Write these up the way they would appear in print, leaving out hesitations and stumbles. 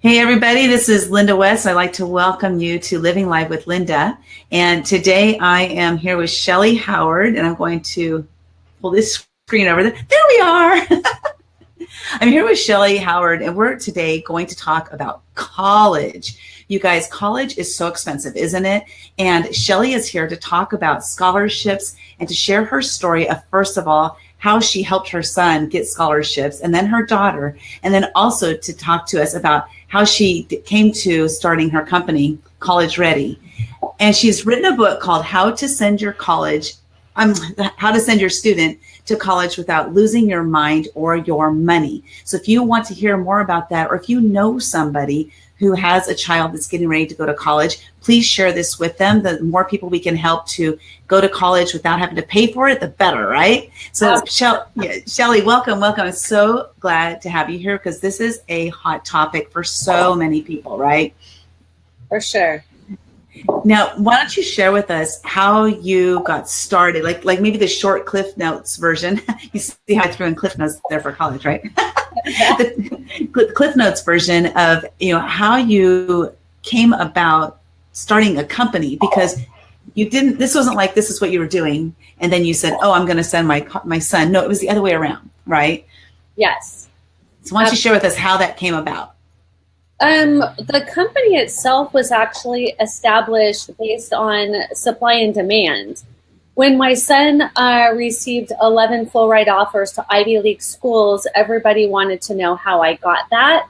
Hey everybody, this is Linda West. I'd like to welcome you to Living Live with Linda. And today I am here with Shellee Howard, and I'm going to pull this screen over there. There we are. I'm here with Shellee Howard, and we're today going to talk about college. You guys, college is so expensive, isn't it? And Shellee is here to talk about scholarships and to share her story of, first of all, how she helped her son get scholarships, and then her daughter, and then also to talk to us about how she came to starting her company, College Ready. And she's written a book called How to Send Your Student to College Without Losing Your Mind or Your Money. So if you want to hear more about that, or if you know somebody who has a child that's getting ready to go to college, please share this with them. The more people we can help to go to college without having to pay for it, the better, right? So Shellee, welcome. I'm so glad to have you here because this is a hot topic for so many people, right? For sure. Now, why don't you share with us how you got started, like maybe the short Cliff Notes version. You see how I threw in Cliff Notes there for college, right? The Cliff Notes version of, how you came about starting a company, because this wasn't like, this is what you were doing, and then you said, oh, I'm going to send my son. No, it was the other way around, right? Yes. So why don't you share with us how that came about? The company itself was actually established based on supply and demand. When my son received 11 full ride offers to Ivy League schools, everybody wanted to know how I got that.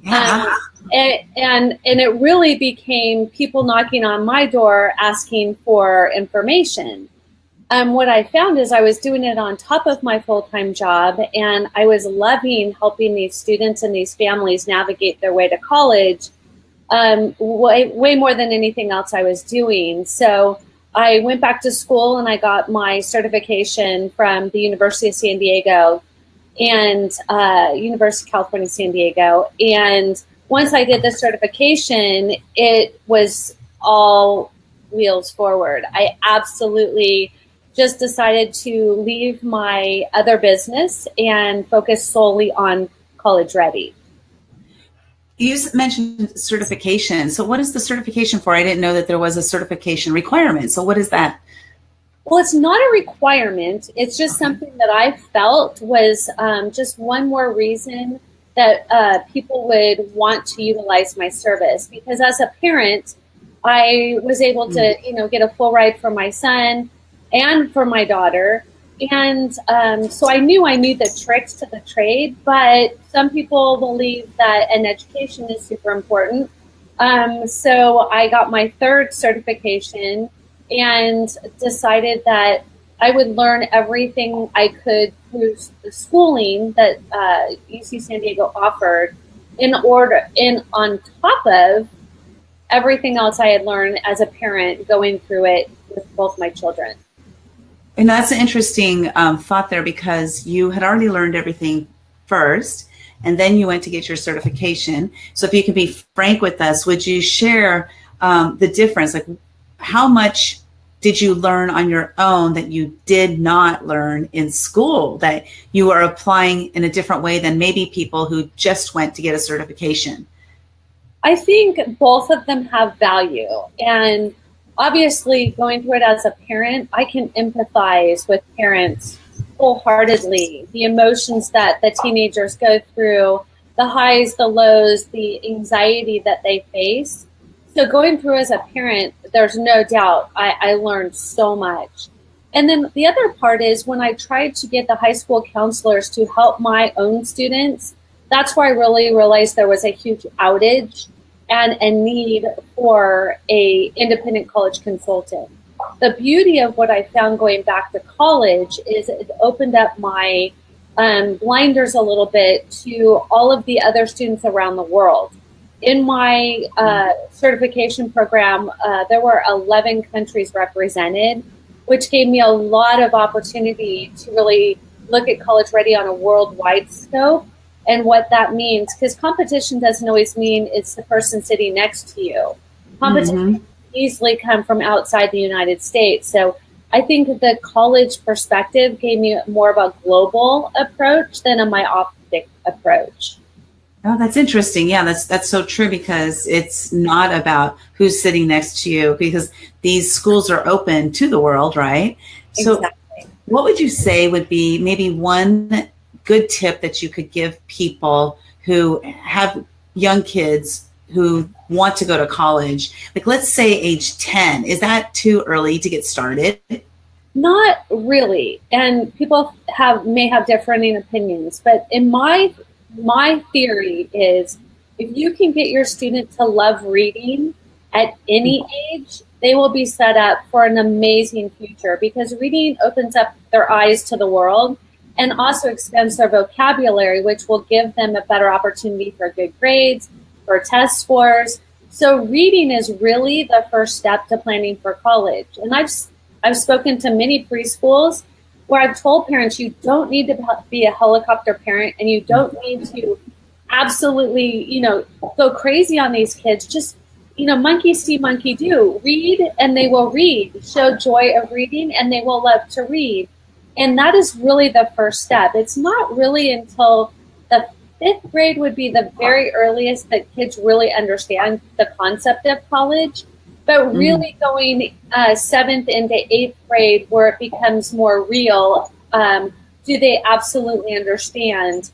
Yeah. And it really became people knocking on my door asking for information. What I found is I was doing it on top of my full-time job, and I was loving helping these students and these families navigate their way to college way more than anything else I was doing. So I went back to school and I got my certification from the University of San Diego and University of California, San Diego. And once I did the certification, it was all wheels forward. I absolutely just decided to leave my other business and focus solely on College Ready. You mentioned certification. So what is the certification for? I didn't know that there was a certification requirement. So what is that? Well, it's not a requirement. It's just something that I felt was just one more reason that people would want to utilize my service. Because as a parent, I was able to, get a full ride for my son and for my daughter. And so I knew the tricks to the trade, but some people believe that an education is super important. So I got my third certification and decided that I would learn everything I could through the schooling that UC San Diego offered on top of everything else I had learned as a parent going through it with both my children. And that's an interesting thought there, because you had already learned everything first, and then you went to get your certification. So if you could be frank with us, would you share the difference? Like, how much did you learn on your own that you did not learn in school, that you are applying in a different way than maybe people who just went to get a certification? I think both of them have value. And obviously, going through it as a parent, I can empathize with parents wholeheartedly. The emotions that the teenagers go through, the highs, the lows, the anxiety that they face. So going through as a parent, there's no doubt I learned so much. And then the other part is when I tried to get the high school counselors to help my own students, that's where I really realized there was a huge outage and a need for a independent college consultant. The beauty of what I found going back to college is it opened up my blinders a little bit to all of the other students around the world. In my certification program, there were 11 countries represented, which gave me a lot of opportunity to really look at College Ready on a worldwide scope and what that means. Because competition doesn't always mean it's the person sitting next to you. Competition can easily come from outside the United States. So I think the college perspective gave me more of a global approach than a myopic approach. Oh, that's interesting. Yeah, that's so true, because it's not about who's sitting next to you, because these schools are open to the world, right? So Exactly. what would you say would be maybe one good tip that you could give people who have young kids who want to go to college? Like, let's say age 10. Is that too early to get started? Not really, and people may have differing opinions, but in my theory is, if you can get your student to love reading at any age, they will be set up for an amazing future, because reading opens up their eyes to the world and also expands their vocabulary, which will give them a better opportunity for good grades, for test scores. So reading is really the first step to planning for college. And I've spoken to many preschools where I've told parents, you don't need to be a helicopter parent, and you don't need to absolutely, go crazy on these kids. Just, monkey see, monkey do. Read and they will read. Show joy of reading and they will love to read. And that is really the first step. It's not really until the fifth grade would be the very earliest that kids really understand the concept of college. But really going seventh into eighth grade, where it becomes more real, do they absolutely understand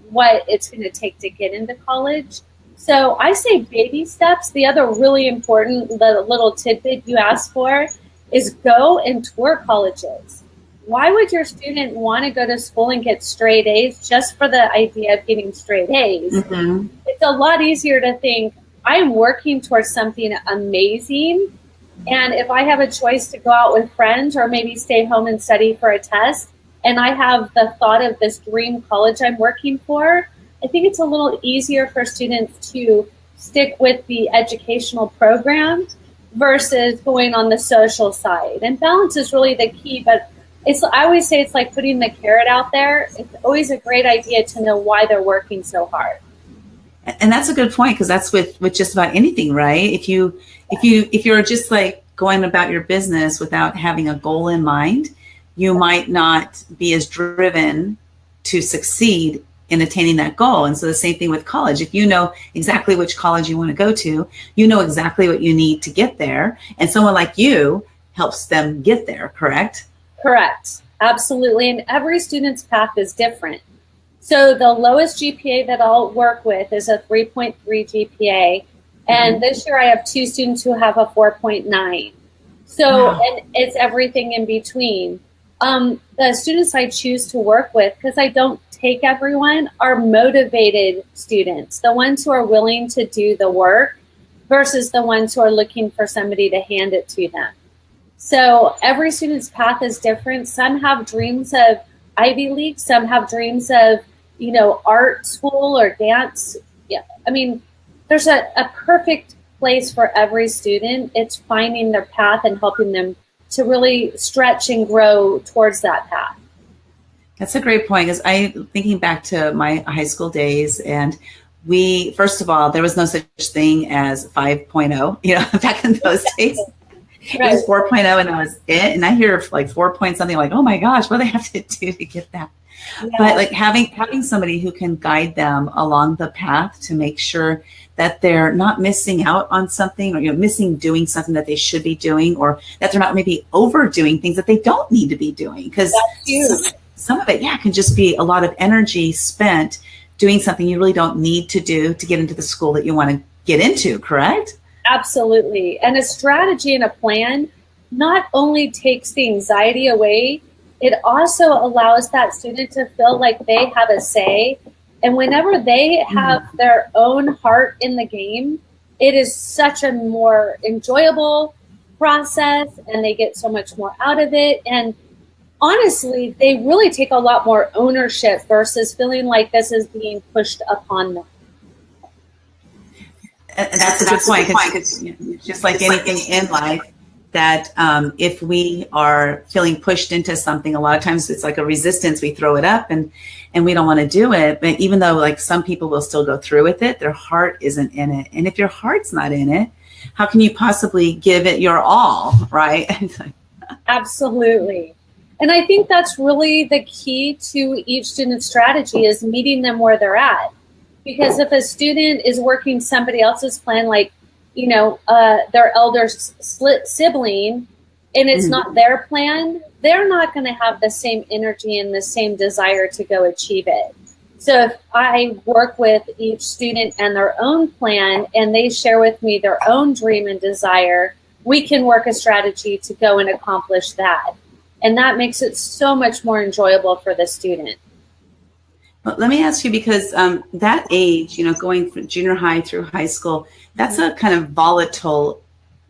what it's going to take to get into college? So I say baby steps. The other really important little tidbit you asked for is go and tour colleges. Why would your student want to go to school and get straight A's just for the idea of getting straight A's? Mm-hmm. It's a lot easier to think, I'm working towards something amazing, and if I have a choice to go out with friends or maybe stay home and study for a test, and I have the thought of this dream college I'm working for, I think it's a little easier for students to stick with the educational program versus going on the social side. And balance is really the key, but I always say it's like putting the carrot out there. It's always a great idea to know why they're working so hard. And that's a good point, because that's with just about anything, right? If you're just like going about your business without having a goal in mind, you might not be as driven to succeed in attaining that goal. And so the same thing with college. If you know exactly which college you want to go to, you know exactly what you need to get there. And someone like you helps them get there, correct? Correct. Absolutely. And every student's path is different. So the lowest GPA that I'll work with is a 3.3 GPA. And this year I have 2 students who have a 4.9. So, wow. And it's everything in between. The students I choose to work with, because I don't take everyone, are motivated students, the ones who are willing to do the work versus the ones who are looking for somebody to hand it to them. So every student's path is different. Some have dreams of Ivy League, some have dreams of, art school or dance. Yeah, I mean, there's a perfect place for every student. It's finding their path and helping them to really stretch and grow towards that path. That's a great point, because I'm thinking back to my high school days, and first of all, there was no such thing as 5.0, back in those days. Right. It was 4.0 and that was it. And I hear like 4 point something, like, oh my gosh, what do they have to do to get that? Yeah. But like having somebody who can guide them along the path to make sure that they're not missing out on something, or missing doing something that they should be doing, or that they're not maybe overdoing things that they don't need to be doing. Because some of it, can just be a lot of energy spent doing something you really don't need to do to get into the school that you want to get into, correct? Absolutely. And a strategy and a plan not only takes the anxiety away, it also allows that student to feel like they have a say. And whenever they have their own heart in the game, it is such a more enjoyable process, and they get so much more out of it. And honestly, they really take a lot more ownership versus feeling like this is being pushed upon them. That's a good point. It's just like anything in life, that if we are feeling pushed into something, a lot of times it's like a resistance. We throw it up and we don't want to do it. But even though like some people will still go through with it, their heart isn't in it. And if your heart's not in it, how can you possibly give it your all, right? Absolutely. And I think that's really the key to each student's strategy, is meeting them where they're at. Because if a student is working somebody else's plan, like, their elder sibling, and it's not their plan, they're not going to have the same energy and the same desire to go achieve it. So if I work with each student and their own plan, and they share with me their own dream and desire, we can work a strategy to go and accomplish that. And that makes it so much more enjoyable for the student. Well, let me ask you, because that age, going from junior high through high school, that's a kind of volatile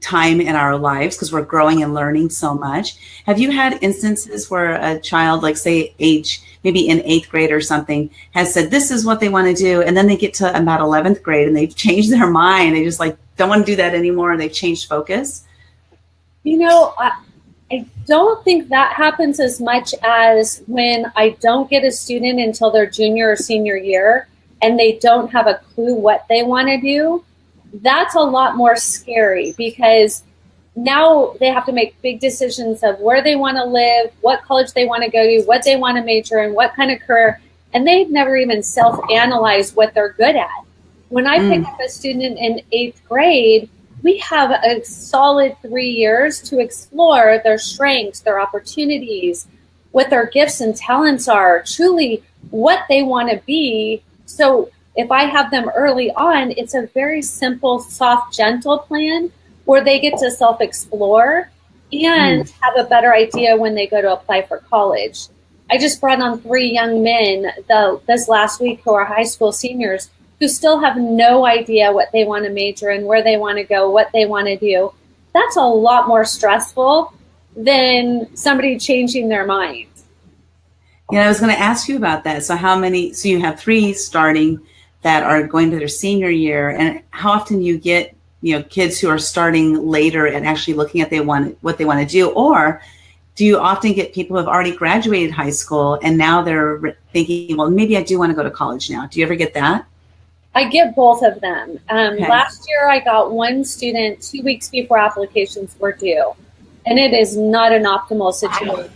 time in our lives because we're growing and learning so much. Have you had instances where a child, like say age, maybe in 8th grade or something, has said this is what they want to do, and then they get to about 11th grade and they've changed their mind, they just like don't want to do that anymore, and they've changed focus? I don't think that happens as much as when I don't get a student until their junior or senior year and they don't have a clue what they want to do. That's a lot more scary, because now they have to make big decisions of where they want to live, what college they want to go to, what they want to major in, what kind of career, and they've never even self-analyzed what they're good at. When I pick up a student in 8th grade, we have a solid 3 years to explore their strengths, their opportunities, what their gifts and talents are, truly what they want to be. So if I have them early on, it's a very simple, soft, gentle plan where they get to self-explore and have a better idea when they go to apply for college. I just brought on 3 young men this last week who are high school seniors who still have no idea what they want to major in, where they want to go, what they want to do. That's a lot more stressful than somebody changing their mind. I was going to ask you about that. So so you have 3 starting that are going to their senior year, and how often you get, kids who are starting later and actually looking at what they want to do? Or do you often get people who have already graduated high school and now they're thinking, well, maybe I do want to go to college now? Do you ever get that? I get both of them. Okay. Last year, I got 1 student 2 weeks before applications were due, and it is not an optimal situation.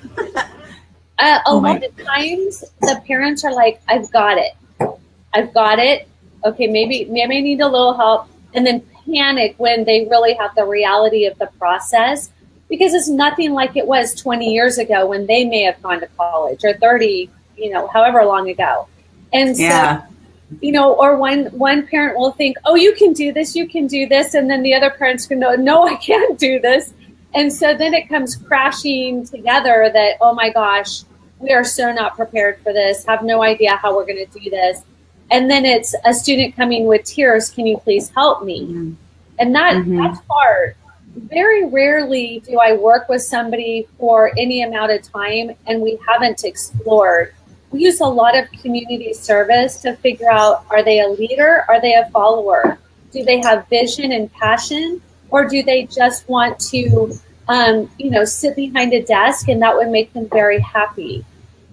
A lot of times, the parents are like, I've got it. Okay, maybe I need a little help, and then panic when they really have the reality of the process, because it's nothing like it was 20 years ago when they may have gone to college, or 30, however long ago. And so, or one parent will think, oh, you can do this, and then the other parents can go, no, I can't do this. And so then it comes crashing together that, oh my gosh, we are so not prepared for this, have no idea how we're going to do this. And then it's a student coming with tears, can you please help me? And that's hard. Very rarely do I work with somebody for any amount of time and we haven't explored. We use a lot of community service to figure out, are they a leader? Are they a follower? Do they have vision and passion? Or do they just want to, sit behind a desk and that would make them very happy?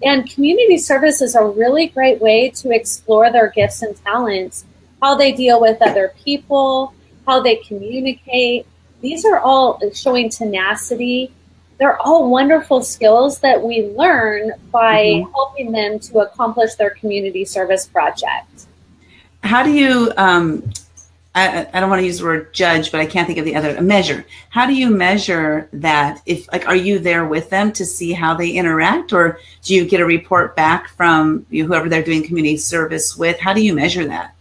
And community service is a really great way to explore their gifts and talents, how they deal with other people, how they communicate. These are all showing tenacity. They're all wonderful skills that we learn by helping them to accomplish their community service project. How do you, I don't want to use the word judge, but I can't think of the other, measure. How do you measure that? Are you there with them to see how they interact, or do you get a report back from whoever they're doing community service with? How do you measure that?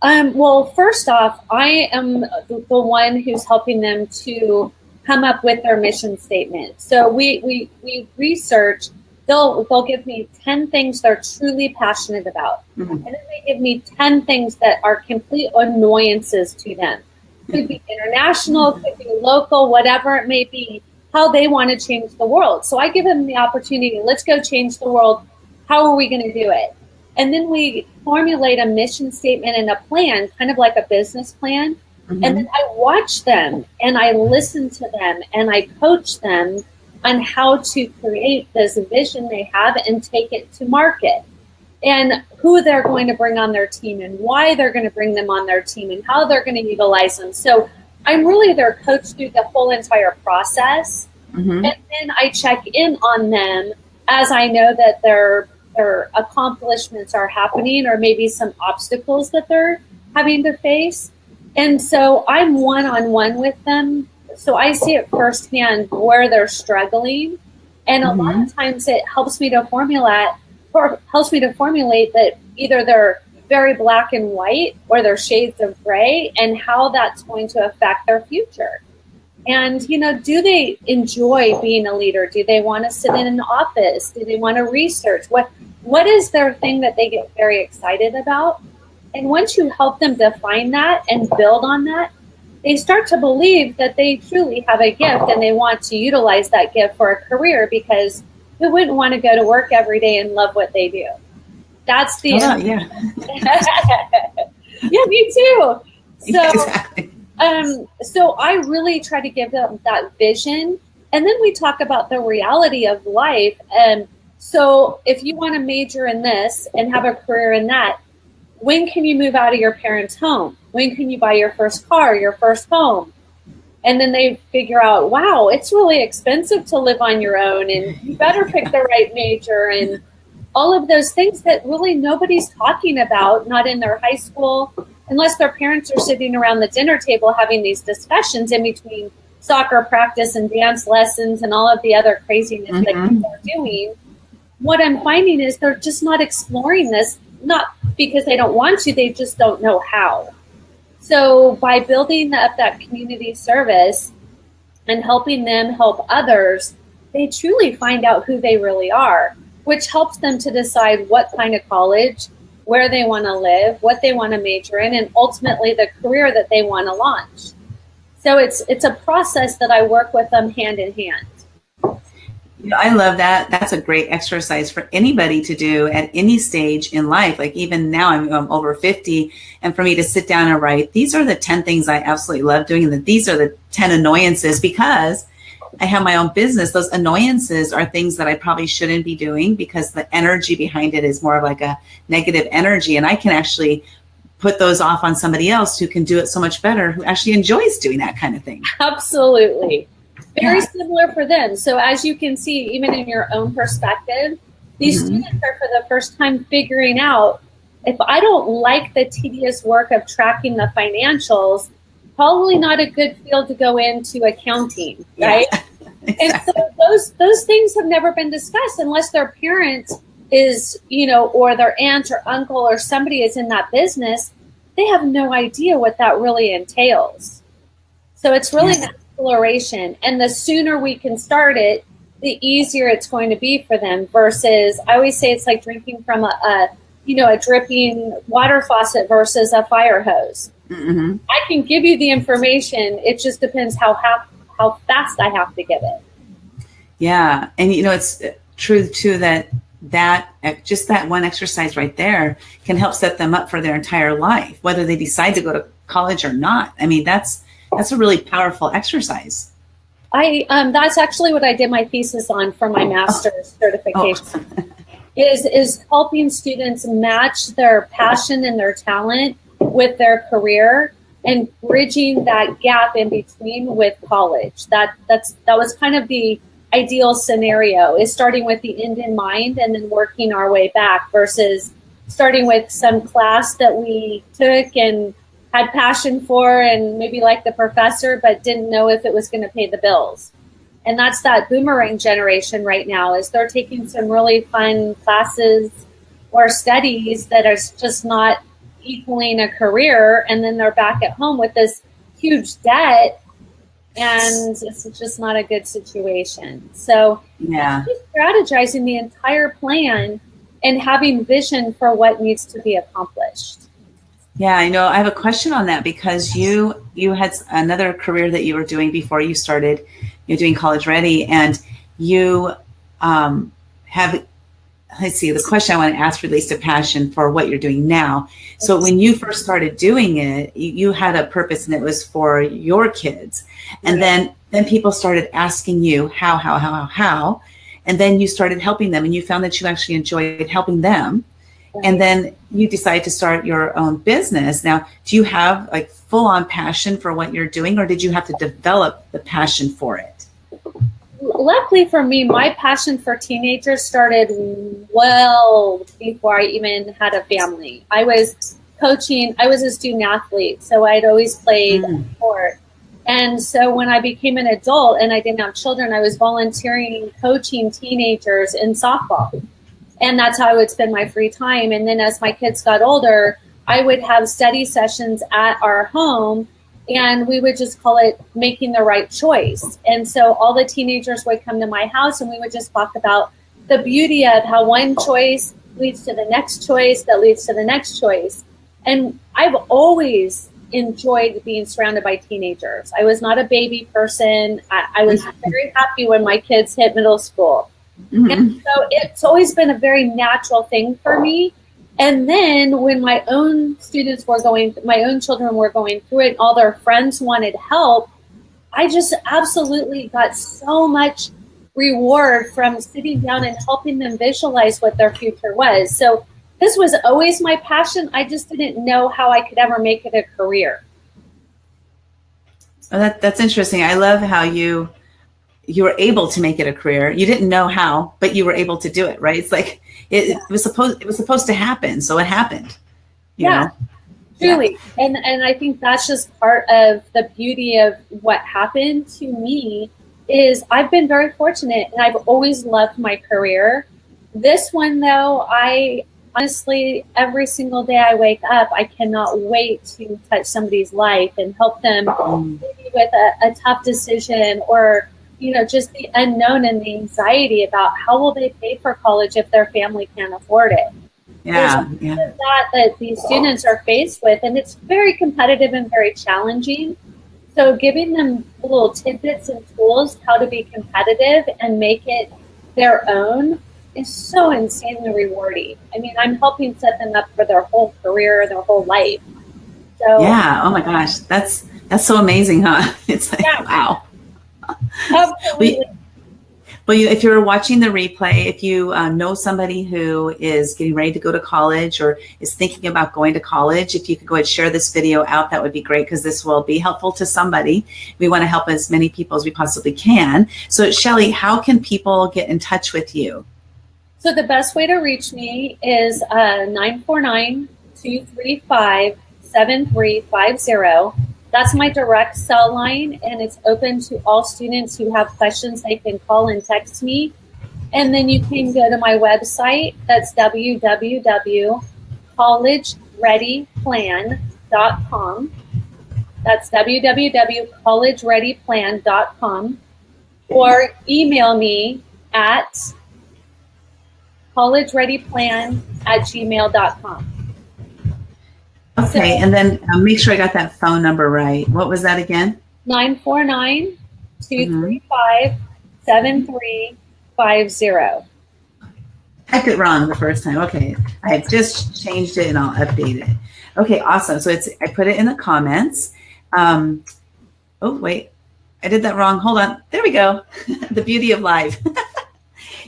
Well, first off, I am the one who's helping them to come up with their mission statement. So we research. They'll give me 10 things they're truly passionate about. And then they give me 10 things that are complete annoyances to them. Could be international, could be local, whatever it may be, how they want to change the world. So I give them the opportunity, let's go change the world. How are we going to do it? And then we formulate a mission statement and a plan, kind of like a business plan. And then I watch them and I listen to them and I coach them on how to create this vision they have and take it to market, and who they're going to bring on their team and why they're going to bring them on their team and how they're going to utilize them. So I'm really their coach through the whole entire process. And then I check in on them as I know that they're their accomplishments are happening, or maybe some obstacles that they're having to face. And so I'm one-on-one with them. So I see it firsthand where they're struggling. And a lot of times it helps me to formulate that either they're very black and white or they're shades of gray, and how that's going to affect their future. And, you know, do they enjoy being a leader? Do they want to sit in an office? Do they want to research? What is their thing that they get very excited about? And once you help them define that and build on that, they start to believe that they truly have a gift and they want to utilize that gift for a career, because who wouldn't want to go to work every day and love what they do? That's the yeah. Yeah, me too. So, exactly. So I really try to give them that vision. And then we talk about the reality of life. And so if you want to major in this and have a career in that, when can you move out of your parents' home? When can you buy your first car, your first home? And then they figure out, wow, it's really expensive to live on your own, and you better pick the right major, and all of those things that really nobody's talking about, not in their high school, unless their parents are sitting around the dinner table having these discussions in between soccer practice and dance lessons and all of the other craziness that people are doing. What I'm finding is they're just not exploring this, not because they don't want to, they just don't know how. So by building up that community service and helping them help others, they truly find out who they really are, which helps them to decide what kind of college, where they want to live, what they want to major in, and ultimately the career that they want to launch. So it's a process that I work with them hand in hand. You know, I love that. That's a great exercise for anybody to do at any stage in life. Like even now I'm over 50, and for me to sit down and write, these are the 10 things I absolutely love doing, and these are the 10 annoyances, because I have my own business. Those annoyances are things that I probably shouldn't be doing, because the energy behind it is more of like a negative energy. And I can actually put those off on somebody else who can do it so much better, who actually enjoys doing that kind of thing. Absolutely. Very similar for them. So as you can see, even in your own perspective, these students are for the first time figuring out, if I don't like the tedious work of tracking the financials, probably not a good field to go into accounting, right? Yeah, exactly. And so those things have never been discussed unless their parent is, you know, or their aunt or uncle or somebody is in that business. They have no idea what that really entails. So it's really an exploration. And the sooner we can start it, the easier it's going to be for them, versus I always say it's like drinking from a dripping water faucet versus a fire hose. I can give you the information. It just depends how fast I have to give it. Yeah. And, you know, it's true, too, that just that one exercise right there can help set them up for their entire life, whether they decide to go to college or not. I mean, that's a really powerful exercise. That's actually what I did my thesis on for my master's certification. Is helping students match their passion and their talent with their career and bridging that gap in between with college. That was kind of the ideal scenario, is starting with the end in mind and then working our way back, versus starting with some class that we took and had passion for and maybe liked the professor, but didn't know if it was going to pay the bills. And that's that boomerang generation right now, is they're taking some really fun classes or studies that are just not equaling a career. And then they're back at home with this huge debt, and it's just not a good situation. So just strategizing the entire plan and having vision for what needs to be accomplished. Yeah, I know. I have a question on that, because you had another career that you were doing before you started, you're doing College Ready, and you the question I want to ask relates to passion for what you're doing now. So when you first started doing it, you had a purpose, and it was for your kids. And then people started asking you how, and then you started helping them, and you found that you actually enjoyed helping them. And then you decide to start your own business. Now, do you have like full on passion for what you're doing, or did you have to develop the passion for it? luckily for me, my passion for teenagers started well before I even had a family. I was coaching. I was a student athlete, so I'd always played sport. And so when I became an adult and I didn't have children, I was volunteering, coaching teenagers in softball. And that's how I would spend my free time. And then as my kids got older, I would have study sessions at our home, and we would just call it making the right choice. And so all the teenagers would come to my house, and we would just talk about the beauty of how one choice leads to the next choice that leads to the next choice. And I've always enjoyed being surrounded by teenagers. I was not a baby person. I was very happy when my kids hit middle school. And so it's always been a very natural thing for me. And then when my own children were going through it, and all their friends wanted help, I just absolutely got so much reward from sitting down and helping them visualize what their future was. So this was always my passion. I just didn't know how I could ever make it a career. Oh, that's interesting. I love how you were able to make it a career. You didn't know how, but you were able to do it, right? It's like it was supposed to happen, so it happened. You know? Truly. Yeah. And I think that's just part of the beauty of what happened to me is I've been very fortunate, and I've always loved my career. This one, though, I honestly, every single day I wake up, I cannot wait to touch somebody's life and help them maybe with a tough decision, or just the unknown and the anxiety about how will they pay for college if their family can't afford it. There's that these students are faced with, and it's very competitive and very challenging. So giving them little tidbits and tools how to be competitive and make it their own is so insanely rewarding. I mean, I'm helping set them up for their whole career, their whole life. So yeah, oh my gosh, that's so amazing, huh? It's like, wow. Absolutely. Well, if you're watching the replay, if you know somebody who is getting ready to go to college or is thinking about going to college, if you could go ahead and share this video out, that would be great, because this will be helpful to somebody. We want to help as many people as we possibly can. So, Shellee, how can people get in touch with you? So the best way to reach me is 949-235-7350. That's my direct cell line, and it's open to all students who have questions. They can call and text me. And then you can go to my website. That's www.collegereadyplan.com. That's www.collegereadyplan.com. Or email me at collegereadyplan@gmail.com. Okay, and then make sure I got that phone number right. What was that again? 949-235-7350. Typed it wrong the first time. Okay, I have just changed it and I'll update it. Okay, awesome. So I put it in the comments. Oh, wait, I did that wrong. Hold on. There we go. The beauty of live.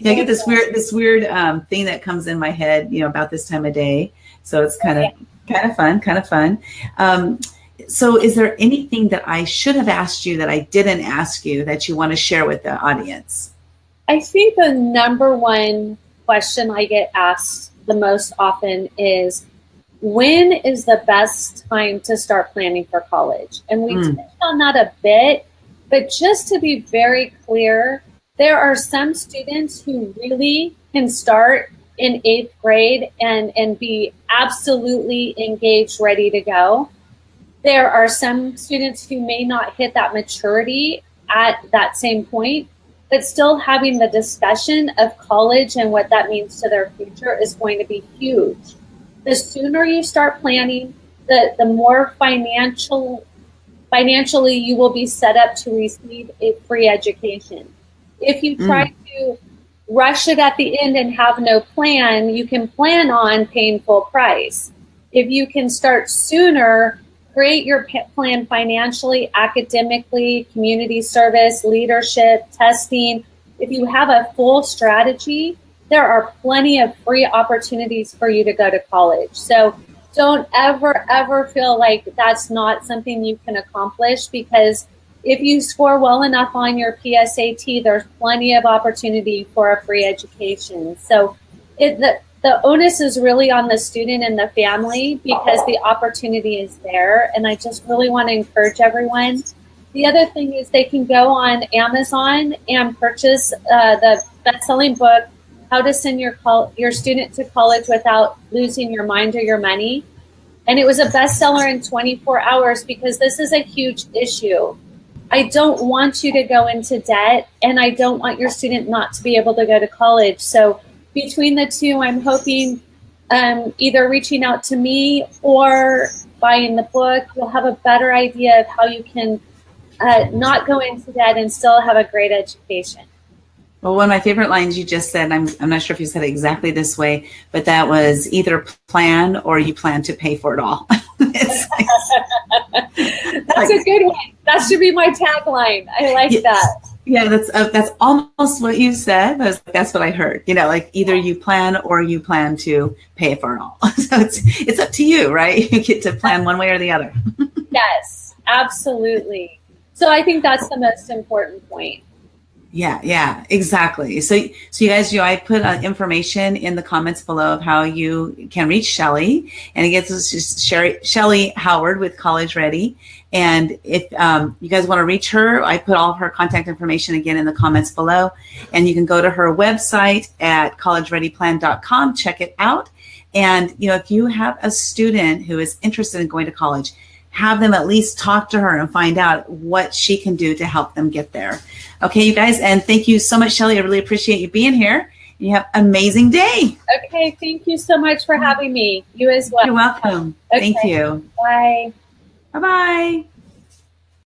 I get this weird thing that comes in my head, about this time of day. So it's kind of fun. So is there anything that I should have asked you that I didn't ask you that you want to share with the audience? I think the number one question I get asked the most often is, when is the best time to start planning for college? And we touched on that a bit, but just to be very clear, there are some students who really can start in 8th grade and be absolutely engaged, ready to go. There are some students who may not hit that maturity at that same point, but still having the discussion of college and what that means to their future is going to be huge. The sooner you start planning, the more financially you will be set up to receive a free education. If you try to rush it at the end and have no plan, you can plan on paying full price. If you can start sooner, create your plan financially, academically, community service, leadership, testing. If you have a full strategy, there are plenty of free opportunities for you to go to college. So don't ever feel like that's not something you can accomplish, because if you score well enough on your PSAT, there's plenty of opportunity for a free education. So the onus is really on the student and the family because the opportunity is there. And I just really want to encourage everyone. The other thing is they can go on Amazon and purchase the best-selling book, How to Send Your Student to College Without Losing Your Mind or Your Money. And it was a bestseller in 24 hours because this is a huge issue. I don't want you to go into debt, and I don't want your student not to be able to go to college. So between the two, I'm hoping either reaching out to me or buying the book, you'll have a better idea of how you can not go into debt and still have a great education. Well, one of my favorite lines you just said, I'm not sure if you said it exactly this way, but that was either plan or you plan to pay for it all. That's a good one. That should be my tagline. I like that. Yeah, that's almost what you said. That's what I heard. Like either you plan or you plan to pay for it all. So it's up to you, right? You get to plan one way or the other. Yes, absolutely. So I think that's the most important point. Yeah, exactly. So you guys, I put information in the comments below of how you can reach Shellee, and it gets us just Shellee Howard with College Ready. And if you guys want to reach her, I put all of her contact information again in the comments below, and you can go to her website at collegereadyplan.com, check it out. And if you have a student who is interested in going to college, have them at least talk to her and find out what she can do to help them get there. Okay, you guys, and thank you so much, Shellee. I really appreciate you being here. You have an amazing day. Okay, thank you so much for having me. You as well. You're welcome. Okay. Thank you. Bye. Bye-bye.